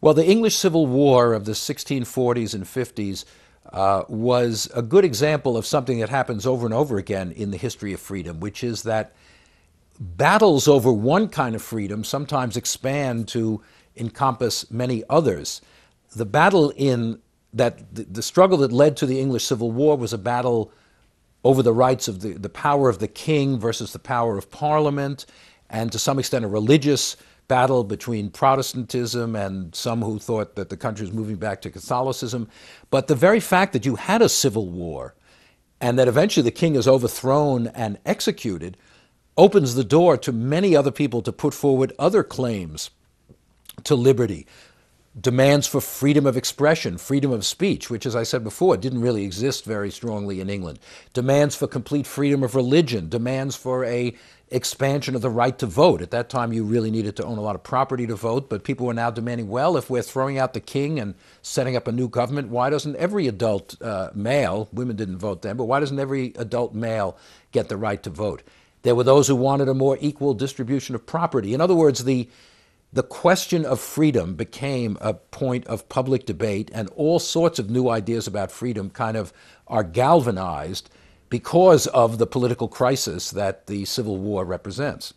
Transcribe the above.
Well, the English Civil War of the 1640s and 50s was a good example of something that happens over and over again in the history of freedom, which is that battles over one kind of freedom sometimes expand to encompass many others. The battle in that the struggle that led to the English Civil War was a battle over the rights of the power of the king versus the power of Parliament, and to some extent a religious battle between Protestantism and some who thought that the country was moving back to Catholicism. But the very fact that you had a civil war and that eventually the king is overthrown and executed opens the door to many other people to put forward other claims to liberty, demands for freedom of expression, freedom of speech, which, as I said before, didn't really exist very strongly in England, demands for complete freedom of religion, demands for a expansion of the right to vote. At that time, you really needed to own a lot of property to vote, but people were now demanding, well, if we're throwing out the king and setting up a new government, why doesn't every adult male, women didn't vote then, but why doesn't every adult male get the right to vote? There were those who wanted a more equal distribution of property. In other words, the question of freedom became a point of public debate, and all sorts of new ideas about freedom kind of are galvanized because of the political crisis that the Civil War represents.